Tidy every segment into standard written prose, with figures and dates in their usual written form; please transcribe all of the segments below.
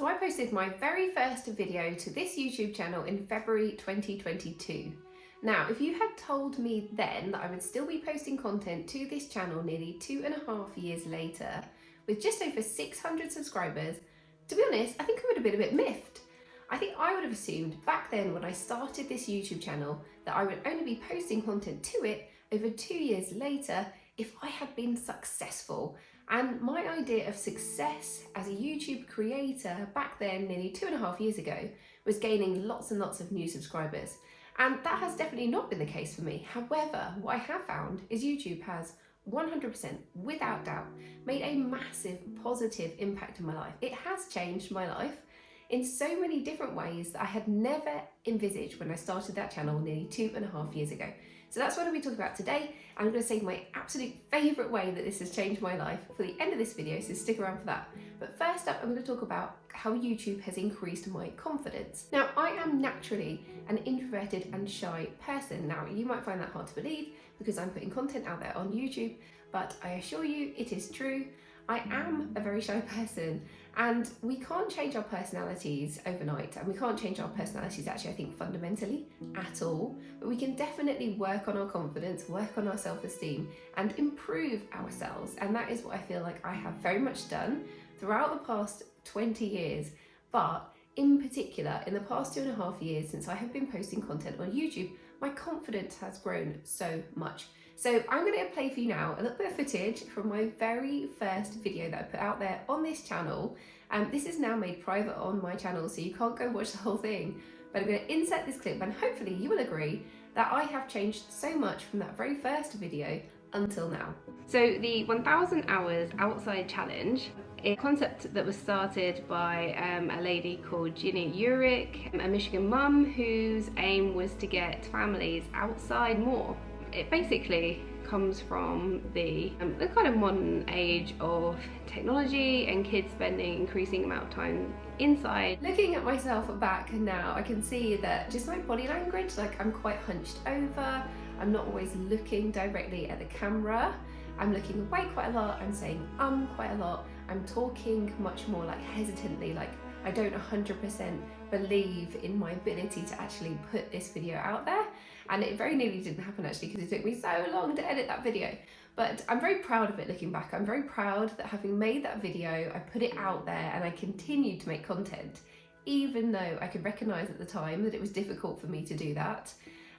So I posted my very first video to this YouTube channel in February 2022. Now, if you had told me then that I would still be posting content to this channel nearly 2.5 years later, with just over 600 subscribers, to be honest, I think I would have been a bit miffed. I think I would have assumed back then when I started this YouTube channel that I would only be posting content to it over 2 years later if I had been successful. And my idea of success as a YouTube creator back then, nearly 2.5 years ago, was gaining lots and lots of new subscribers. And that has definitely not been the case for me. However, what I have found is YouTube has 100%, without doubt, made a massive positive impact on my life. It has changed my life in so many different ways that I had never envisaged when I started that channel nearly 2.5 years ago. So that's what I'll be talking about today. I'm going to save my absolute favourite way that this has changed my life for the end of this video, so stick around for that. But first up, I'm going to talk about how YouTube has increased my confidence. Now, I am naturally an introverted and shy person. Now, you might find that hard to believe because I'm putting content out there on YouTube, but I assure you it is true. I am a very shy person, and we can't change our personalities overnight, and we can't change our personalities actually, I think, fundamentally at all, but we can definitely work on our confidence, work on our self-esteem and improve ourselves. And that is what I feel like I have very much done throughout the past 20 years, but in particular in the past 2.5 years since I have been posting content on YouTube, my confidence has grown so much. So I'm going to play for you now a little bit of footage from my very first video that I put out there on this channel. This is now made private on my channel, so you can't go watch the whole thing. But I'm going to insert this clip, and hopefully you will agree that I have changed so much from that very first video until now. So the 1000 hours outside challenge, a concept that was started by a lady called Ginny Urick, a Michigan mum whose aim was to get families outside more. It basically comes from the kind of modern age of technology and kids spending increasing amount of time inside. Looking at myself back now, I can see that just my body language, like I'm quite hunched over, I'm not always looking directly at the camera, I'm looking away quite a lot, I'm saying quite a lot, I'm talking much more like hesitantly, like I don't 100% believe in my ability to actually put this video out there. And it very nearly didn't happen actually, because it took me so long to edit that video. But I'm very proud of it looking back. I'm very proud that having made that video, I put it out there and I continued to make content, even though I could recognise at the time that it was difficult for me to do that.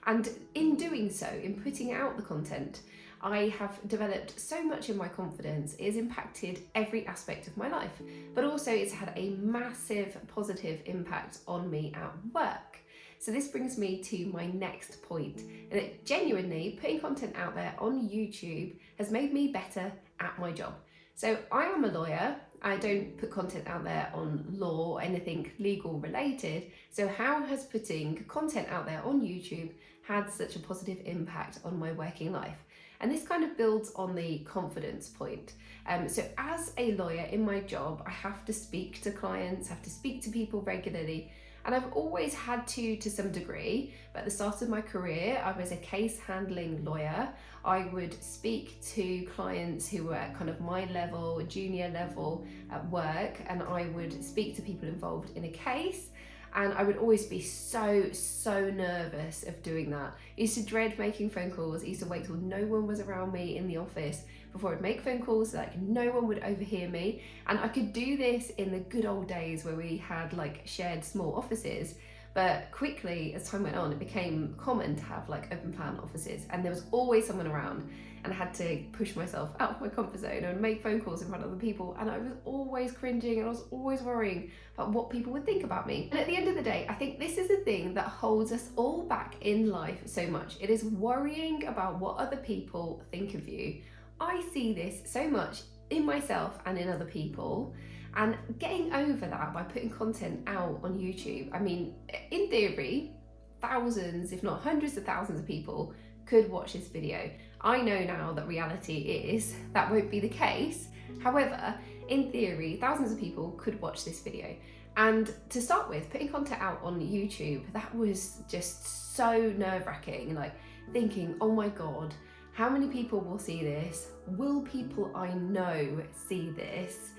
And in doing so, in putting out the content, I have developed so much in my confidence. It has impacted every aspect of my life, but also it's had a massive positive impact on me at work. So this brings me to my next point, and that genuinely putting content out there on YouTube has made me better at my job. So I am a lawyer. I don't put content out there on law or anything legal related. So how has putting content out there on YouTube had such a positive impact on my working life? And this kind of builds on the confidence point. So as a lawyer in my job, I have to speak to clients, have to speak to people regularly. And I've always had to some degree, but at the start of my career, I was a case handling lawyer. I would speak to clients who were at kind of my level, junior level at work, and I would speak to people involved in a case. And I would always be so nervous of doing that. I used to dread making phone calls. I used to wait till no one was around me in the office before I'd make phone calls so that no one would overhear me. And I could do this in the good old days where we had like shared small offices. But quickly, as time went on, it became common to have like open plan offices, and there was always someone around, and I had to push myself out of my comfort zone and make phone calls in front of other people, and I was always cringing and I was always worrying about what people would think about me. And at the end of the day, I think this is the thing that holds us all back in life so much. It is worrying about what other people think of you. I see this so much in myself and in other people. And getting over that by putting content out on YouTube, I mean, in theory, thousands, if not hundreds of thousands of people could watch this video. I know now that reality is that won't be the case. However, in theory, thousands of people could watch this video. And to start with, putting content out on YouTube, that was just so nerve-wracking, like thinking, oh my God, how many people will see this? Will people I know see this?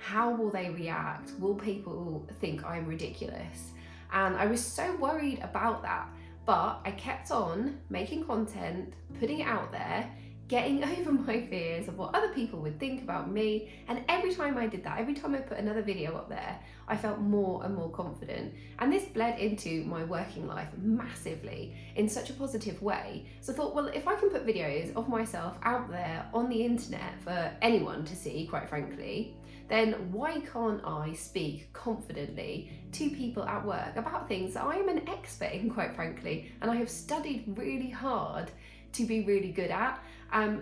How will they react? Will people think I'm ridiculous? And I was so worried about that, but I kept on making content, putting it out there, getting over my fears of what other people would think about me. And every time I did that, every time I put another video up there, I felt more and more confident. And this bled into my working life massively in such a positive way. So I thought, well, if I can put videos of myself out there on the internet for anyone to see, quite frankly, then why can't I speak confidently to people at work about things that I am an expert in, quite frankly, and I have studied really hard to be really good at.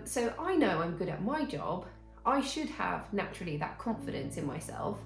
So I know I'm good at my job. I should have naturally that confidence in myself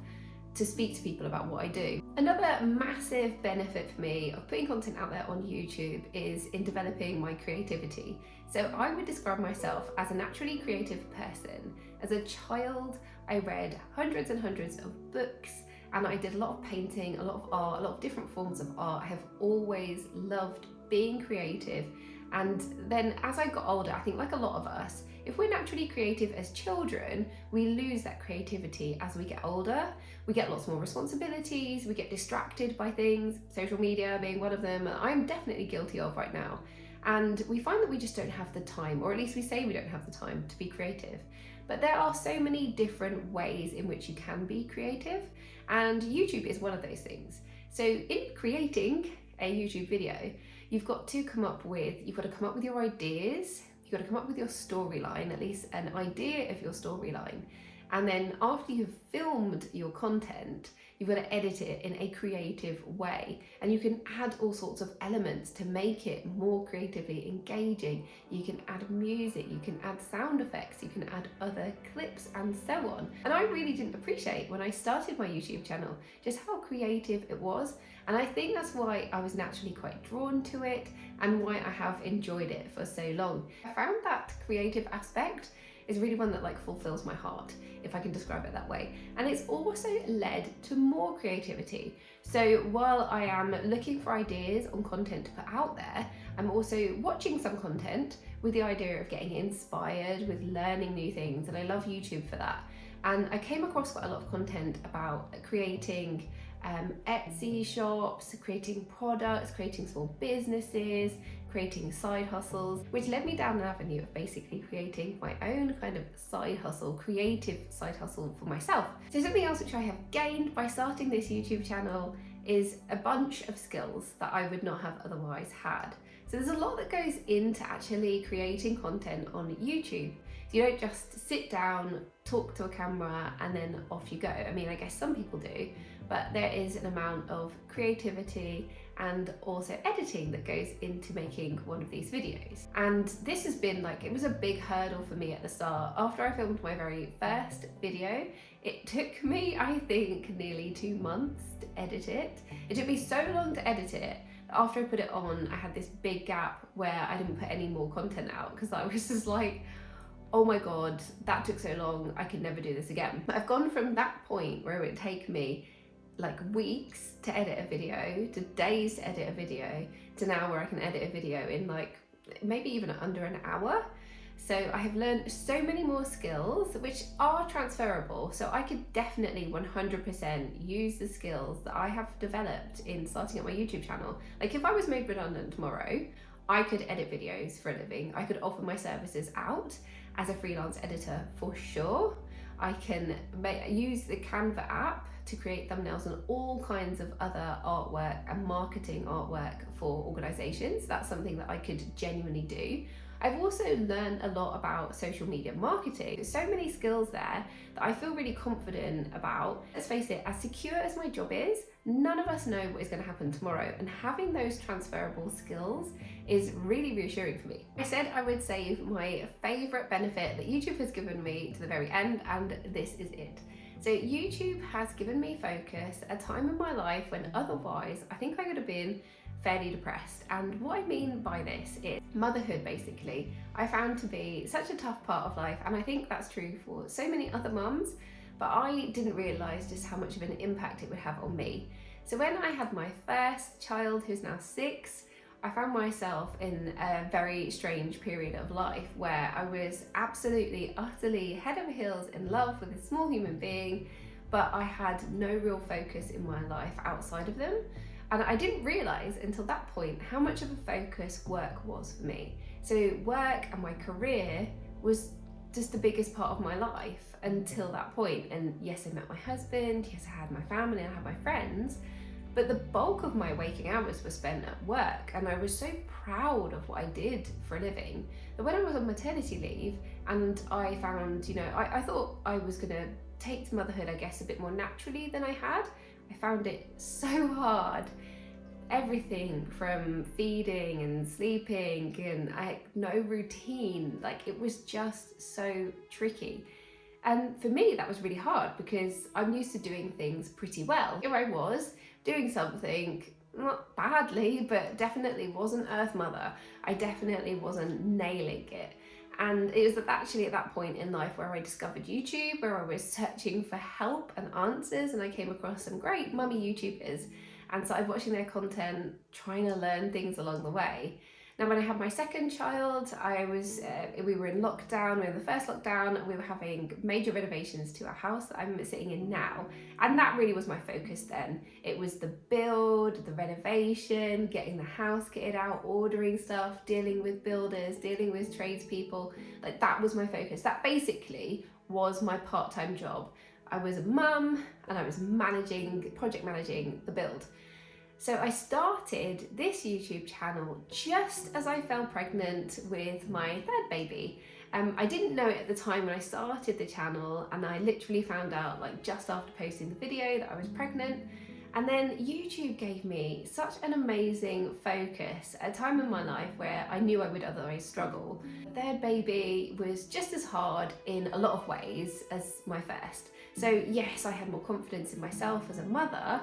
to speak to people about what I do. Another massive benefit for me of putting content out there on YouTube is in developing my creativity. So I would describe myself as a naturally creative person. As a child, I read hundreds and hundreds of books, and I did a lot of painting, a lot of art, a lot of different forms of art. I have always loved being creative. And then as I got older, I think like a lot of us, if we're naturally creative as children, we lose that creativity as we get older. We get lots more responsibilities, we get distracted by things, social media being one of them, I'm definitely guilty of right now. And we find that we just don't have the time, or at least we say we don't have the time to be creative. But there are so many different ways in which you can be creative, and YouTube is one of those things. So in creating a YouTube video, you've got to come up with your ideas, you've got to come up with your storyline, at least an idea of your storyline. And then after you've filmed your content, you've got to edit it in a creative way. And you can add all sorts of elements to make it more creatively engaging. You can add music, you can add sound effects, you can add other clips and so on. And I really didn't appreciate when I started my YouTube channel just how creative it was. And I think that's why I was naturally quite drawn to it and why I have enjoyed it for so long. I found that creative aspect is really one that like fulfills my heart, if I can describe it that way. And it's also led to more creativity. So while I am looking for ideas on content to put out there, I'm also watching some content with the idea of getting inspired, with learning new things, and I love YouTube for that. And I came across quite a lot of content about creating Etsy shops, creating products, creating small businesses, creating side hustles, which led me down an avenue of basically creating my own kind of side hustle, creative side hustle for myself. So something else which I have gained by starting this YouTube channel is a bunch of skills that I would not have otherwise had. So there's a lot that goes into actually creating content on YouTube. So you don't just sit down, talk to a camera, and then off you go. I mean, I guess some people do, but there is an amount of creativity and also editing that goes into making one of these videos. And this has been like, it was a big hurdle for me at the start. After I filmed my very first video, it took me, I think, nearly 2 months to edit it. It took me so long to edit it. After I put it on, I had this big gap where I didn't put any more content out because I was just like, oh my God, that took so long, I could never do this again. But I've gone from that point where it would take me like weeks to edit a video, to days to edit a video, to now where I can edit a video in like maybe even under an hour. So I have learned so many more skills which are transferable. So I could definitely 100% use the skills that I have developed in starting up my YouTube channel. Like if I was made redundant tomorrow, I could edit videos for a living. I could offer my services out as a freelance editor for sure. I can use the Canva app to create thumbnails and all kinds of other artwork and marketing artwork for organizations. That's something that I could genuinely do. I've also learned a lot about social media marketing. There's so many skills there that I feel really confident about. Let's face it, as secure as my job is, none of us know what is going to happen tomorrow, and having those transferable skills is really reassuring for me. I said I would save my favorite benefit that YouTube has given me to the very end, and this is it. So YouTube has given me focus at a time in my life when otherwise I think I would have been fairly depressed. And what I mean by this is motherhood, basically, I found to be such a tough part of life, and I think that's true for so many other mums, but I didn't realise just how much of an impact it would have on me. So when I had my first child, who's now 6, I found myself in a very strange period of life where I was absolutely, utterly head over heels in love with a small human being, but I had no real focus in my life outside of them. And I didn't realise until that point how much of a focus work was for me. So work and my career was just the biggest part of my life until that point. And yes, I met my husband, yes, I had my family, I had my friends, but the bulk of my waking hours were spent at work, and I was so proud of what I did for a living that when I was on maternity leave and I found, I thought I was going to take to motherhood, I guess, a bit more naturally than I had. I found it so hard. Everything from feeding and sleeping, and I had no routine. Like, it was just so tricky. And for me, that was really hard because I'm used to doing things pretty well. Here I was doing something, not badly, but definitely wasn't Earth Mother. I definitely wasn't nailing it. And it was actually at that point in life where I discovered YouTube, where I was searching for help and answers, and I came across some great mummy YouTubers and started watching their content, trying to learn things along the way. Now, when I had my second child, we were in lockdown. We were in the first lockdown. We were having major renovations to our house that I'm sitting in now. And that really was my focus then. It was the build, the renovation, getting the house kitted out, ordering stuff, dealing with builders, dealing with tradespeople. Like, that was my focus. That basically was my part-time job. I was a mum and I was project managing the build. So I started this YouTube channel just as I fell pregnant with my third baby. I didn't know it at the time when I started the channel, and I literally found out like just after posting the video that I was pregnant. And then YouTube gave me such an amazing focus at a time in my life where I knew I would otherwise struggle. The third baby was just as hard in a lot of ways as my first. So yes, I had more confidence in myself as a mother,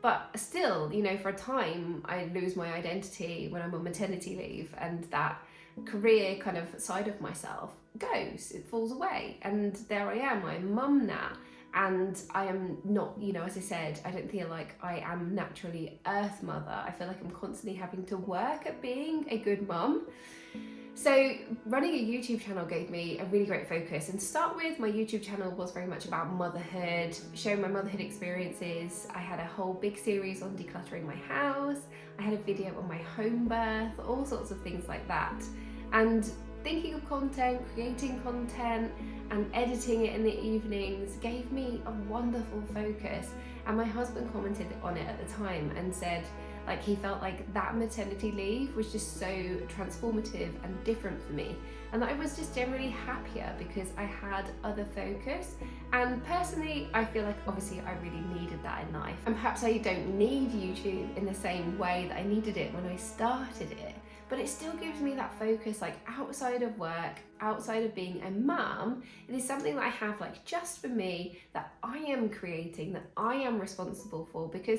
but still, for a time, I lose my identity when I'm on maternity leave, and that career kind of side of myself it falls away. And there I am, I'm a mum now, and I am not, as I said, I don't feel like I am naturally Earth Mother. I feel like I'm constantly having to work at being a good mum. So running a YouTube channel gave me a really great focus, and to start with, my YouTube channel was very much about motherhood, showing my motherhood experiences. I had a whole big series on decluttering my house. I had a video on my home birth, all sorts of things like that. And thinking of content, creating content, and editing it in the evenings gave me a wonderful focus. And my husband commented on it at the time and said, like, he felt like that maternity leave was just so transformative and different for me, and that I was just generally happier because I had other focus. And personally, I feel like obviously I really needed that in life, and perhaps I don't need YouTube in the same way that I needed it when I started it, but it still gives me that focus, like outside of work, outside of being a mum. It is something that I have like just for me, that I am creating, that I am responsible for, because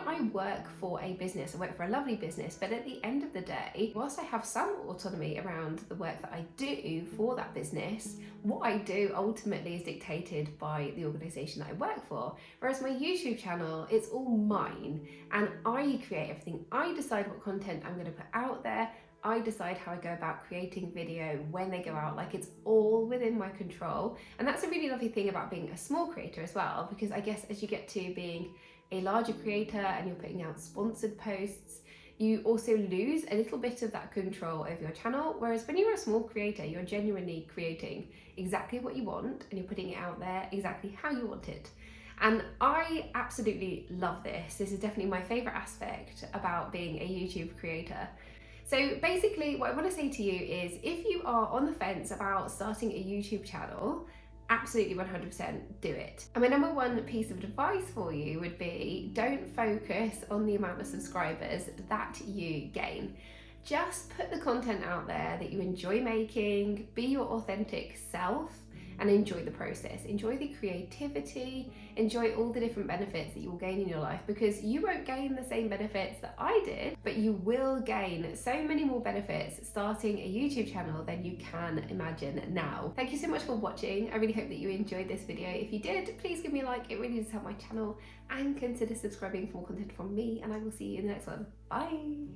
I work for a business, I work for a lovely business, but at the end of the day, whilst I have some autonomy around the work that I do for that business, what I do ultimately is dictated by the organisation that I work for. Whereas my YouTube channel, it's all mine, and I create everything. I decide what content I'm going to put out there. I decide how I go about creating video, when they go out. Like, it's all within my control. And that's a really lovely thing about being a small creator as well, because I guess as you get to being a larger creator and you're putting out sponsored posts, you also lose a little bit of that control over your channel. Whereas when you're a small creator, you're genuinely creating exactly what you want, and you're putting it out there exactly how you want it. And I absolutely love this. This is definitely my favorite aspect about being a YouTube creator. So basically what I want to say to you is, if you are on the fence about starting a YouTube channel, absolutely 100% do it. And my number one piece of advice for you would be, don't focus on the amount of subscribers that you gain. Just put the content out there that you enjoy making, be your authentic self, and enjoy the process, enjoy the creativity, enjoy all the different benefits that you will gain in your life, because you won't gain the same benefits that I did, but you will gain so many more benefits starting a YouTube channel than you can imagine now. Thank you so much for watching. I really hope that you enjoyed this video. If you did, please give me a like. It really does help my channel, and consider subscribing for more content from me, and I will see you in the next one. Bye.